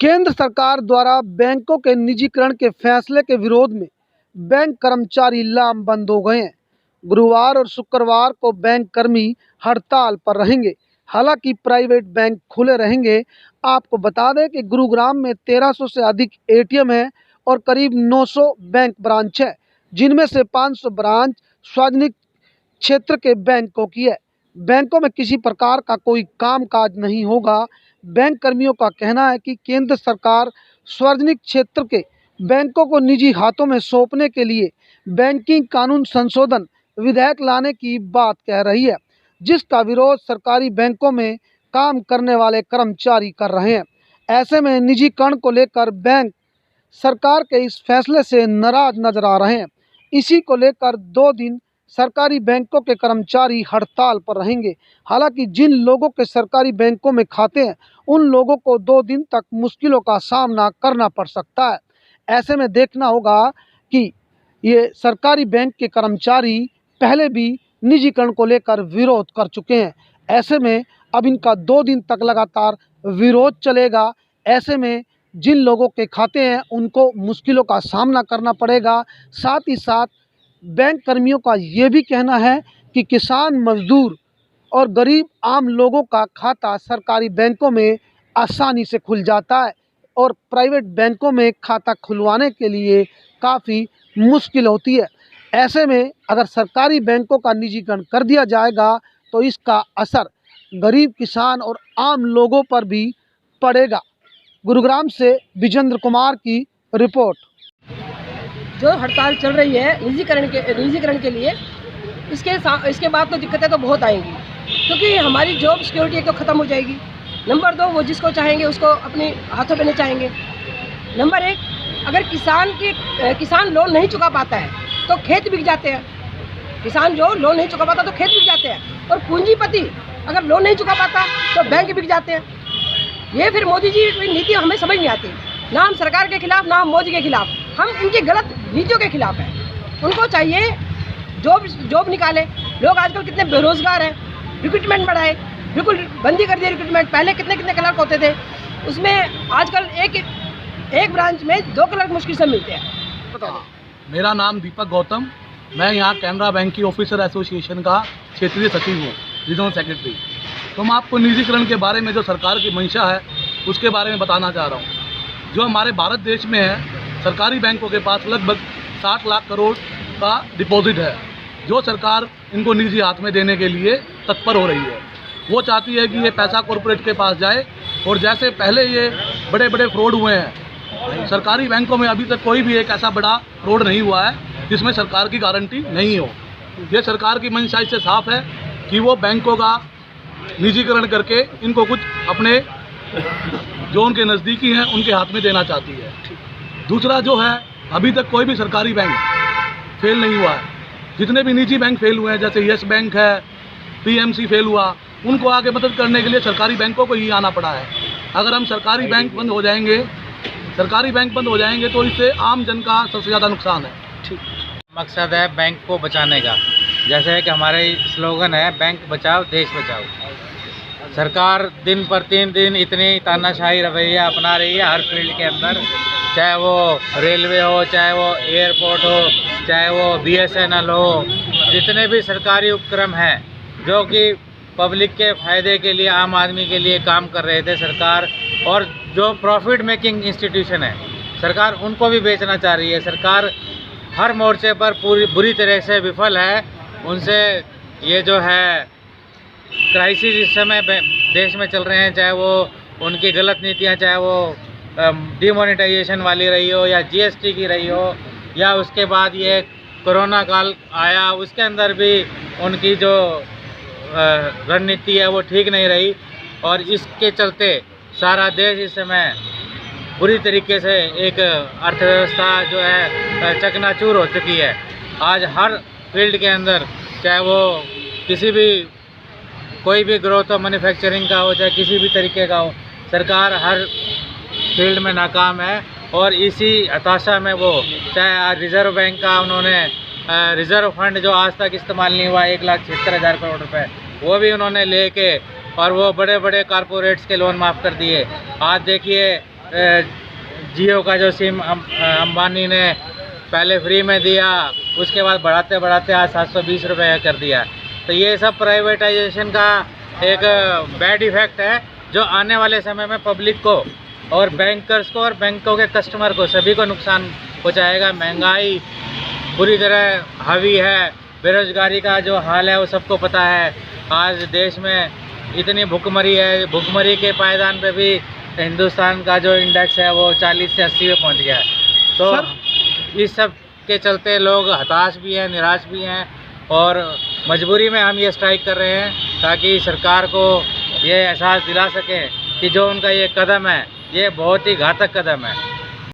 केंद्र सरकार द्वारा बैंकों के निजीकरण के फैसले के विरोध में बैंक कर्मचारी लामबंद हो गए हैं। गुरुवार और शुक्रवार को बैंक कर्मी हड़ताल पर रहेंगे। हालांकि प्राइवेट बैंक खुले रहेंगे। आपको बता दें कि गुरुग्राम में 1300 से अधिक एटीएम है और करीब 900 बैंक ब्रांच है, जिनमें से 500 ब्रांच सार्वजनिक क्षेत्र के बैंकों की है। बैंकों में किसी प्रकार का कोई कामकाज नहीं होगा। बैंक कर्मियों का कहना है कि केंद्र सरकार सार्वजनिक क्षेत्र के बैंकों को निजी हाथों में सौंपने के लिए बैंकिंग कानून संशोधन विधेयक लाने की बात कह रही है, जिसका विरोध सरकारी बैंकों में काम करने वाले कर्मचारी कर रहे हैं। ऐसे में निजीकरण को लेकर बैंक सरकार के इस फैसले से नाराज नजर आ रहे हैं। इसी को लेकर 2 दिन सरकारी बैंकों के कर्मचारी हड़ताल पर रहेंगे। हालांकि जिन लोगों के सरकारी बैंकों में खाते हैं, उन लोगों को 2 दिन तक मुश्किलों का सामना करना पड़ सकता है। ऐसे में देखना होगा कि ये सरकारी बैंक के कर्मचारी पहले भी निजीकरण को लेकर विरोध कर चुके हैं। ऐसे में अब इनका 2 दिन तक लगातार विरोध चलेगा। ऐसे में जिन लोगों के खाते हैं, उनको मुश्किलों का सामना करना पड़ेगा। साथ ही साथ बैंक कर्मियों का ये भी कहना है कि किसान, मजदूर और गरीब आम लोगों का खाता सरकारी बैंकों में आसानी से खुल जाता है और प्राइवेट बैंकों में खाता खुलवाने के लिए काफ़ी मुश्किल होती है। ऐसे में अगर सरकारी बैंकों का निजीकरण कर दिया जाएगा तो इसका असर गरीब, किसान और आम लोगों पर भी पड़ेगा। गुरुग्राम से विजेंद्र कुमार की रिपोर्ट। जो हड़ताल चल रही है निजीकरण के लिए, इसके बाद तो दिक्कतें तो बहुत आएंगी, क्योंकि हमारी जॉब सिक्योरिटी एक तो ख़त्म हो जाएगी। नंबर 2, वो जिसको चाहेंगे उसको अपने हाथों में चाहेंगे। नंबर 1, अगर किसान लोन नहीं चुका पाता है तो खेत बिक जाते हैं। किसान जो लोन नहीं चुका पाता तो खेत बिक जाते हैं, और पूंजीपति अगर लोन नहीं चुका पाता तो बैंक बिक जाते हैं। ये फिर मोदी जी की नीति हमें समझ नहीं आती। ना हम सरकार के खिलाफ, ना हम मोदी के खिलाफ, हम इनकी गलत नीतियों के खिलाफ हैं। उनको चाहिए जॉब निकाले। लोग आजकल कितने बेरोजगार हैं, रिक्रूटमेंट बढ़ाए, बिल्कुल बंदी कर दी रिक्रूटमेंट। पहले कितने क्लर्क होते थे, उसमें आजकल एक ब्रांच में 2 क्लर्क मुश्किल से मिलते हैं। मेरा नाम दीपक गौतम, मैं यहाँ कैनरा बैंक की ऑफिसर एसोसिएशन का क्षेत्रीय सचिव हूँ, रीजनल सेक्रेटरी। तो मैं आपको निजीकरण के बारे में जो सरकार की मंशा है उसके बारे में बताना चाह रहा हूँ। जो हमारे भारत देश में है, सरकारी बैंकों के पास लगभग 60 लाख करोड़ का डिपॉजिट है, जो सरकार इनको निजी हाथ में देने के लिए तत्पर हो रही है। वो चाहती है कि ये पैसा कॉरपोरेट के पास जाए, और जैसे पहले ये बड़े बड़े फ्रॉड हुए हैं, सरकारी बैंकों में अभी तक कोई भी एक ऐसा बड़ा फ्रॉड नहीं हुआ है जिसमें सरकार की गारंटी नहीं हो। ये सरकार की मंशा इससे साफ है कि वो बैंकों का निजीकरण करके इनको कुछ अपने जो उनके नज़दीकी हैं उनके हाथ में देना चाहती है। दूसरा जो है, अभी तक कोई भी सरकारी बैंक फेल नहीं हुआ है। जितने भी निजी बैंक फेल हुए हैं, जैसे यस बैंक है, पीएमसी फेल हुआ, उनको आगे मदद करने के लिए सरकारी बैंकों को ही आना पड़ा है। अगर हम सरकारी बैंक बंद हो जाएंगे तो इससे आम जन का सबसे ज़्यादा नुकसान है। ठीक, मकसद है बैंक को बचाने का। जैसे कि हमारे स्लोगन है, बैंक बचाओ देश बचाओ। सरकार दिन पर दिन इतनी तानाशाही रवैया अपना रही है हर फील्ड के अंदर, चाहे वो रेलवे हो, चाहे वो एयरपोर्ट हो, चाहे वो BSNL हो। जितने भी सरकारी उपक्रम हैं जो कि पब्लिक के फ़ायदे के लिए, आम आदमी के लिए काम कर रहे थे सरकार, और जो प्रॉफिट मेकिंग इंस्टीट्यूशन है सरकार उनको भी बेचना चाह रही है। सरकार हर मोर्चे पर बुरी तरह से विफल है। उनसे ये जो है क्राइसिस इस समय देश में चल रहे हैं, चाहे वो उनकी गलत नीतियां, चाहे वो डिमोनेटाइजेशन वाली रही हो या GST की रही हो, या उसके बाद ये कोरोना काल आया, उसके अंदर भी उनकी जो रणनीति है वो ठीक नहीं रही, और इसके चलते सारा देश इस समय बुरी तरीके से एक अर्थव्यवस्था जो है चकनाचूर हो चुकी है। आज हर फील्ड के अंदर, चाहे वो कोई भी ग्रोथ हो, मैन्युफैक्चरिंग का हो, चाहे किसी भी तरीके का हो, सरकार हर फील्ड में नाकाम है। और इसी हताशा में वो, चाहे रिज़र्व बैंक का उन्होंने रिज़र्व फंड जो आज तक इस्तेमाल नहीं हुआ 1,76,000 करोड़ रुपए, वो भी उन्होंने लेके और वो बड़े बड़े कारपोरेट्स के लोन माफ़ कर दिए। आज देखिए जियो का जो सिम अंबानी ने पहले फ्री में दिया, उसके बाद बढ़ाते बढ़ाते आज 720 रुपये कर दिया। तो ये सब प्राइवेटाइजेशन का एक बैड इफेक्ट है, जो आने वाले समय में पब्लिक को और बैंकर्स को और बैंकों के कस्टमर को सभी को नुकसान पहुँचाएगा। महंगाई पूरी तरह हावी है, बेरोजगारी का जो हाल है वो सबको पता है। आज देश में इतनी भुखमरी है, भुखमरी के पायदान पे भी हिंदुस्तान का जो इंडेक्स है वो 40 से 80 पे पहुंच गया है। तो इस सब के चलते लोग हताश भी हैं, निराश भी हैं, और मजबूरी में हम ये स्ट्राइक कर रहे हैं ताकि सरकार को ये एहसास दिला सकें कि जो उनका ये कदम है ये बहुत ही घातक कदम है।